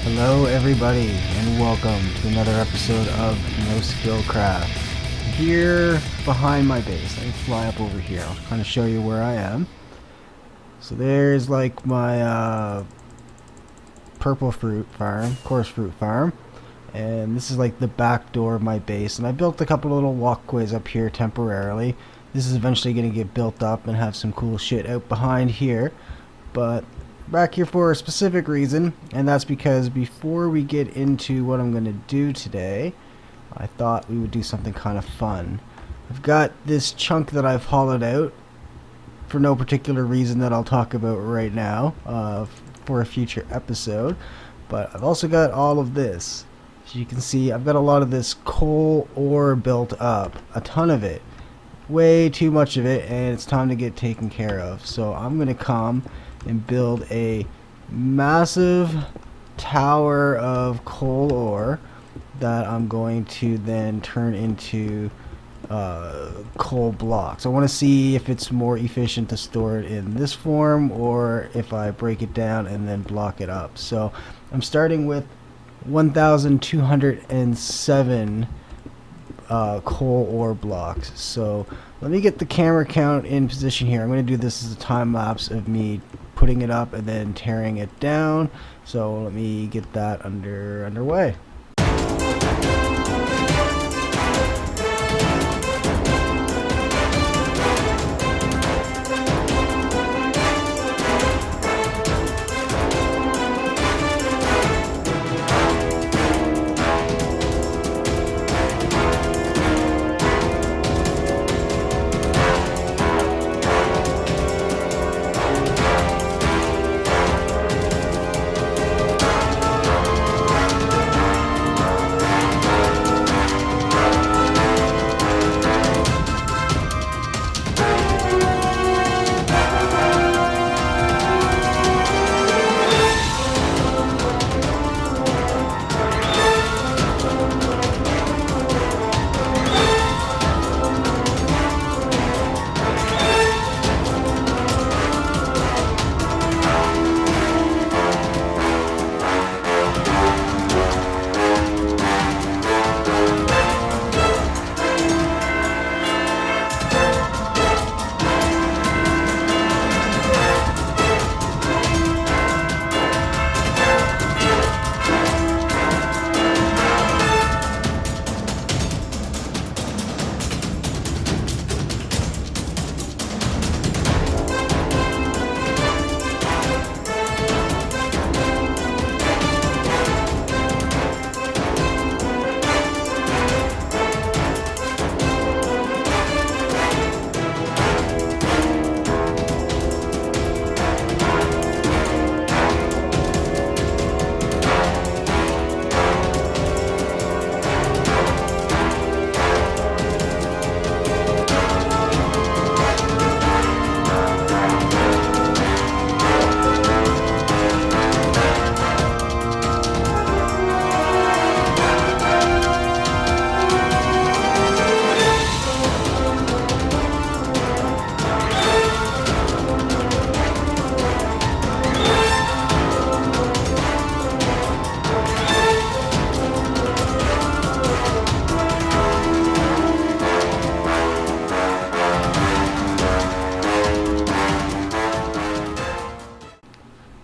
Hello everybody and welcome to another episode of NoSkillCraft. Here behind my base, let me fly up over here, I'll kind of show you where I am. So there's like my purple fruit farm, coarse fruit farm, and this is like the back door of my base, and I built a couple little walkways up here temporarily. This is eventually going to get built up and have some cool shit out behind here, but back here for a specific reason, and that's because before we get into what I'm going to do today, I thought we would do something kind of fun. I've got this chunk that I've hollowed out for no particular reason that I'll talk about right now for a future episode, but I've also got all of this. As you can see, I've got a lot of this coal ore built up, a ton of it, way too much of it, and it's time to get taken care of. So I'm going to come and build a massive tower of coal ore that I'm going to then turn into coal blocks. I want to see if it's more efficient to store it in this form or if I break it down and then block it up. So I'm starting with 1,207 coal ore blocks. So let me get the camera count in position here. I'm going to do this as a time lapse of me putting it up and then tearing it down. So let me get that underway.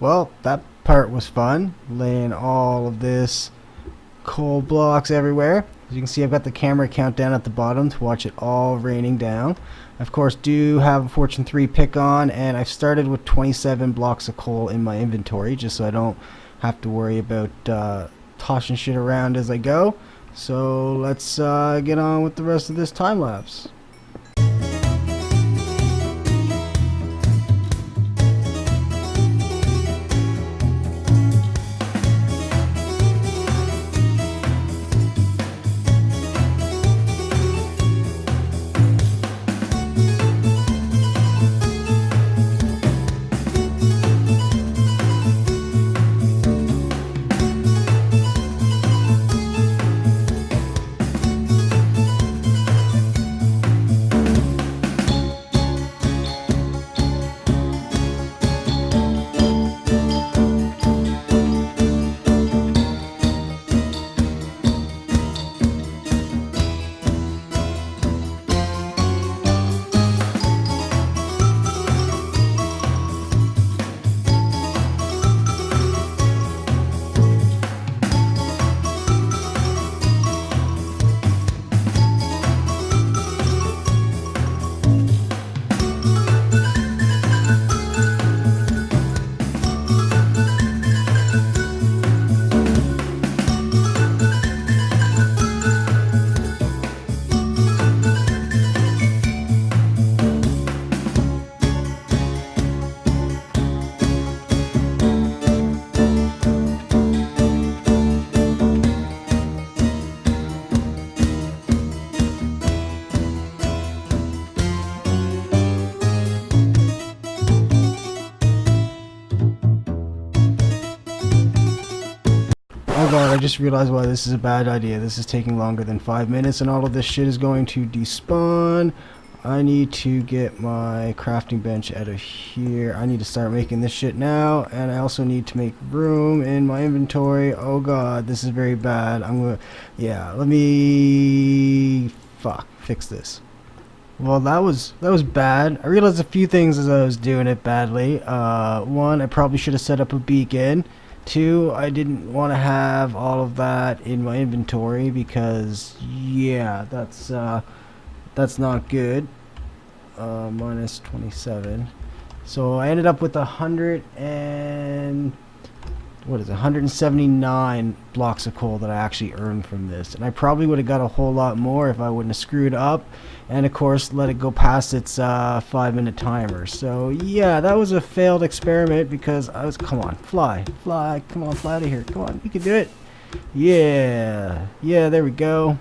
Well, that part was fun, laying all of this coal blocks everywhere. As you can see, I've got the camera count down at the bottom to watch it all raining down. I, of course, do have a Fortune 3 pick on, and I've started with 27 blocks of coal in my inventory just so I don't have to worry about tossing shit around as I go. So let's get on with the rest of this time lapse. god, I just realized why this is a bad idea. This is taking longer than 5 minutes, and all of this shit is going to despawn. I need to get my crafting bench out of here. I need to start making this shit now, and I also need to make room in my inventory. Oh god, this is very bad. Yeah, let me fix this. Well, that was bad. I realized a few things as I was doing it badly. One, I probably should have set up a beacon. Two, I didn't want to have all of that in my inventory because, yeah, that's not good. Minus 27. So I ended up with 179 blocks of coal that I actually earned from this, and I probably would have got a whole lot more if I wouldn't have screwed up, and of course let it go past its 5-minute timer. So yeah, that was a failed experiment because come on, fly, come on, fly out of here, come on, you can do it. Yeah, there we go.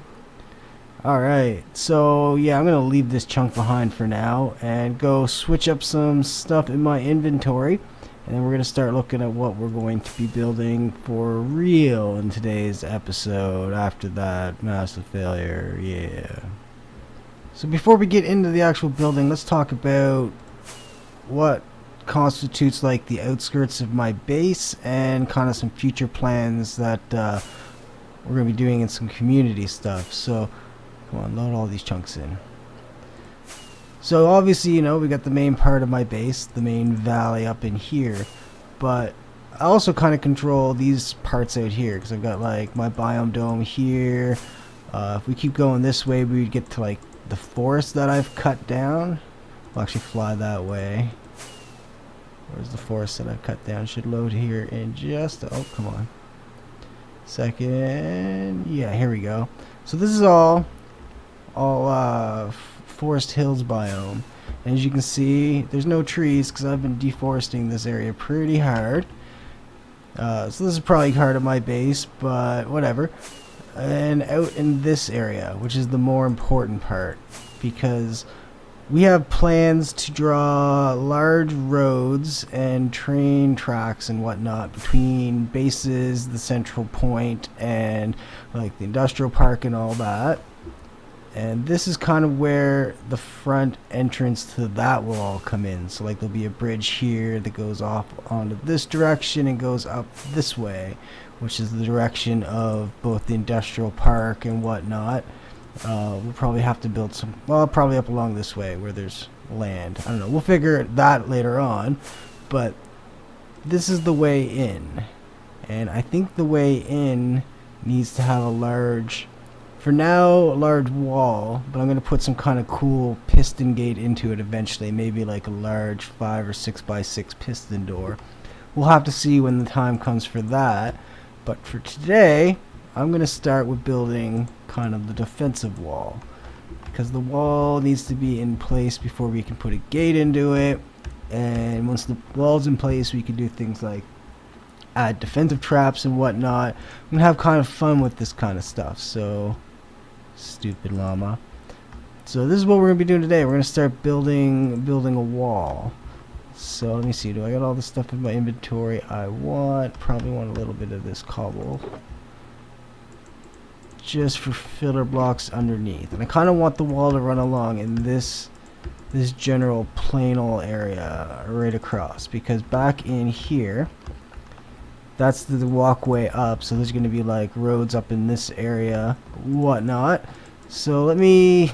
Alright, so yeah, I'm gonna leave this chunk behind for now and go switch up some stuff in my inventory. And then we're going to start looking at what we're going to be building for real in today's episode after that massive failure. Yeah. So before we get into the actual building, let's talk about what constitutes like the outskirts of my base and kind of some future plans that we're going to be doing in some community stuff. So come on, load all these chunks in. So obviously, you know, we got the main part of my base, the main valley up in here, but I also kind of control these parts out here because I've got like my biome dome here. If we keep going this way, we would get to like the forest that I've cut down. We'll actually fly that way. Where's the forest that I've cut down? Should load here in just, oh, come on. Second, yeah, here we go. So this is all Forest Hills biome, and as you can see, there's no trees because I've been deforesting this area pretty hard. So this is probably part of my base, but whatever. And out in this area, which is the more important part, because we have plans to draw large roads and train tracks and whatnot between bases, the central point, and like the industrial park and all that. And this is kind of where the front entrance to that will all come in. So like there'll be a bridge here that goes off onto this direction and goes up this way, which is the direction of both the industrial park and whatnot. We'll probably have to build some, well, probably up along this way where there's land. I don't know, we'll figure that later on. But this is the way in. And I think the way in needs to have a large, for now, a large wall, but I'm going to put some kind of cool piston gate into it eventually, maybe like a large 5 or 6 by 6 piston door. We'll have to see when the time comes for that, but for today, I'm going to start with building kind of the defensive wall, because the wall needs to be in place before we can put a gate into it, and once the wall's in place, we can do things like add defensive traps and whatnot. I'm going to have kind of fun with this kind of stuff, so stupid llama. So this is what we're going to be doing today. We're going to start building a wall. So let me see, do I got all the stuff in my inventory I want? Probably want a little bit of this cobble just for filler blocks underneath. And I kind of want the wall to run along in this general planal area right across, because back in here, that's the walkway up, so there's going to be like roads up in this area, whatnot. So let me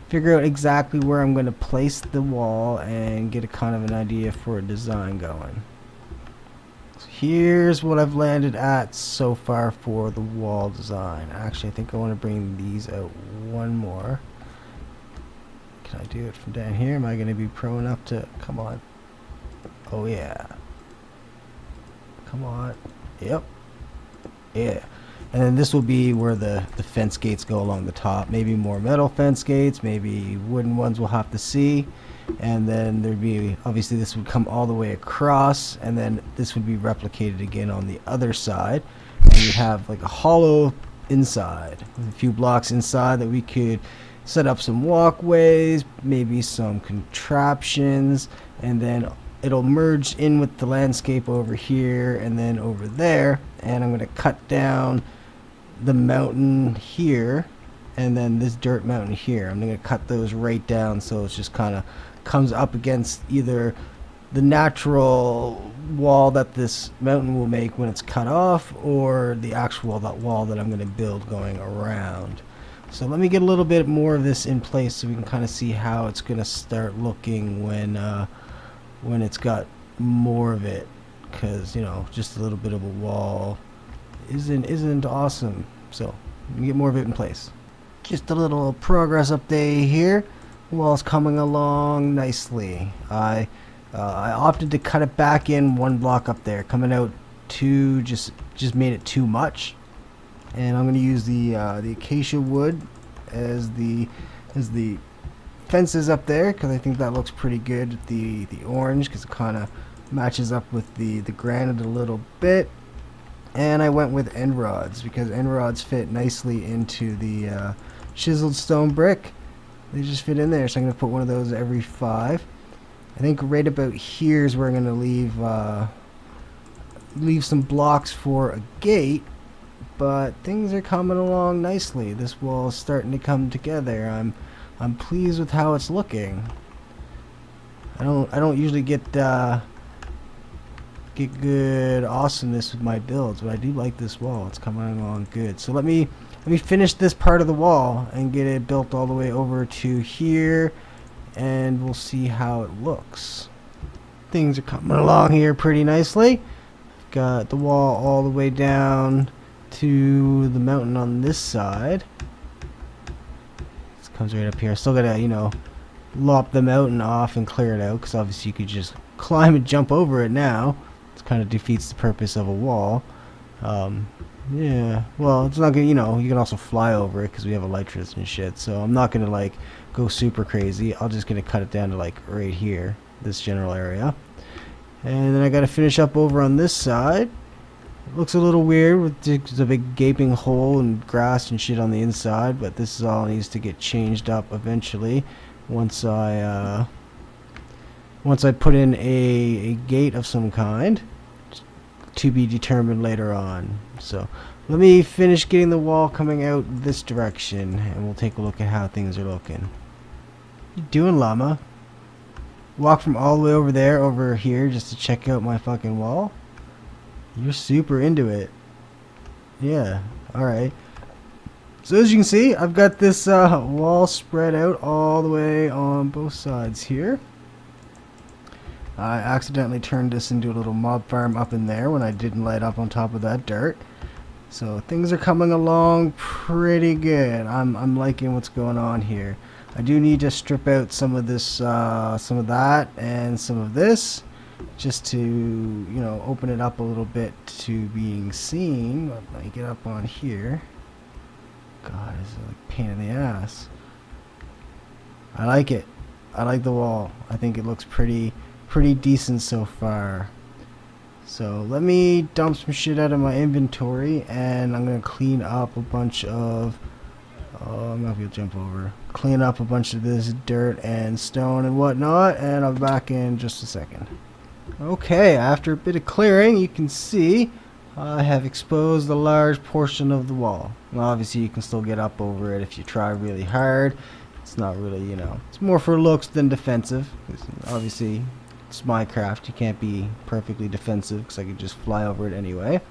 figure out exactly where I'm going to place the wall and get a kind of an idea for a design going. So here's what I've landed at so far for the wall design. Actually, I think I want to bring these out one more. Can I do it from down here? Am I going to be pro enough to, come on. Oh yeah. Come on. Yep. Yeah. And then this will be where the fence gates go along the top. Maybe more metal fence gates. Maybe wooden ones we'll have to see. And then there'd be, obviously this would come all the way across. And then this would be replicated again on the other side. And you'd have like a hollow inside. With a few blocks inside that we could set up some walkways. Maybe some contraptions. And then it'll merge in with the landscape over here and then over there, and I'm going to cut down the mountain here and then this dirt mountain here. I'm going to cut those right down so it's just kind of comes up against either the natural wall that this mountain will make when it's cut off, or the actual wall that I'm going to build going around. So let me get a little bit more of this in place so we can kind of see how it's going to start looking when it's got more of it, because you know, just a little bit of a wall isn't awesome. So let me get more of it in place. Just a little progress update here. The wall's coming along nicely. I opted to cut it back in one block up there, coming out too just made it too much, and I'm going to use the acacia wood as the fences up there, because I think that looks pretty good. The orange, because it kind of matches up with the granite a little bit. And I went with end rods because end rods fit nicely into the chiseled stone brick. They just fit in there, so I'm going to put one of those every 5. I think right about here is where I'm going to leave some blocks for a gate, but things are coming along nicely. This wall is starting to come together. I'm pleased with how it's looking. I don't usually get good awesomeness with my builds, but I do like this wall. It's coming along good. So let me finish this part of the wall and get it built all the way over to here, and we'll see how it looks. Things are coming along here pretty nicely. Got the wall all the way down to the mountain on this side. This comes right up here. Still gotta, you know, lop the mountain off and clear it out, because obviously you could just climb and jump over it now. It kind of defeats the purpose of a wall. Yeah, well, it's not gonna, you know, you can also fly over it because we have elytras and shit, so I'm not gonna like go super crazy. I'm just gonna cut it down to like right here, this general area. And then I gotta finish up over on this side. It looks a little weird with the big gaping hole and grass and shit on the inside, but this is all needs to get changed up eventually once I put in a gate of some kind, to be determined later on. So let me finish getting the wall coming out this direction, and we'll take a look at how things are looking. What you doing, llama? Walk from all the way over there over here just to check out my fucking wall? You're super into it. Yeah, alright. So as you can see, I've got this wall spread out all the way on both sides here. I accidentally turned this into a little mob farm up in there when I didn't light up on top of that dirt. So things are coming along pretty good. I'm liking what's going on here. I do need to strip out some of this, some of that, and some of this, just to, you know, open it up a little bit to being seen. Let me get up on here. God, this is like a pain in the ass. I like it. I like the wall. I think it looks pretty decent so far. So let me dump some shit out of my inventory, and I'm gonna clean up a bunch of I'm not gonna jump over. Clean up a bunch of this dirt and stone and whatnot, and I'll be back in just a second. Okay, after a bit of clearing, you can see I have exposed a large portion of the wall. Now, obviously you can still get up over it if you try really hard. It's not really, you know, it's more for looks than defensive. Obviously it's Minecraft, you can't be perfectly defensive because I could just fly over it anyway.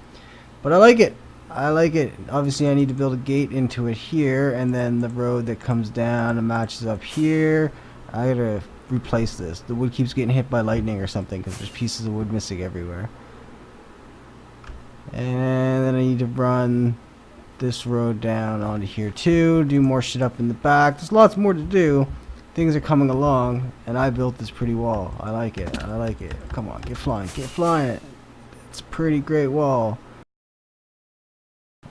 But I like it. I like it. Obviously I need to build a gate into it here, and then the road that comes down and matches up here. I gotta replace this. The wood keeps getting hit by lightning or something because there's pieces of wood missing everywhere. And then I need to run this road down onto here too. Do more shit up in the back. There's lots more to do. Things are coming along, and I built this pretty wall. I like it. I like it. Come on, get flying. Get flying. It's a pretty great wall.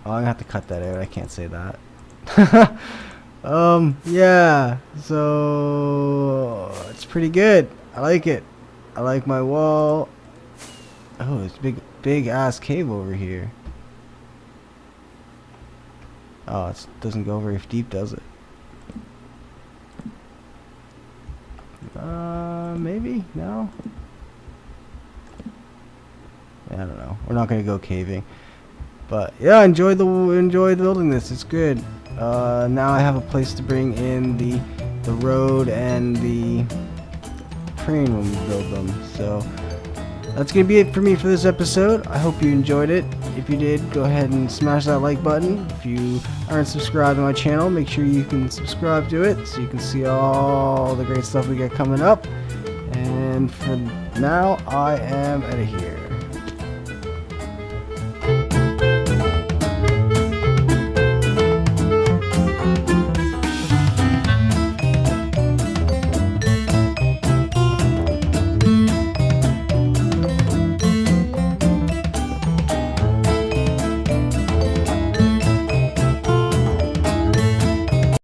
Oh, I'm gonna have to cut that out. I can't say that. Yeah. So it's pretty good. I like it. I like my wall. Oh, it's big ass cave over here. Oh, it doesn't go very deep, does it? Maybe? No? I don't know. We're not gonna go caving. But yeah, enjoy building this. It's good. Now I have a place to bring in the road and the train when we build them. So that's gonna be it for me for this episode. I hope you enjoyed it. If you did, go ahead and smash that like button. If you aren't subscribed to my channel, make sure you can subscribe to it so you can see all the great stuff we got coming up. And for now, I am out of here.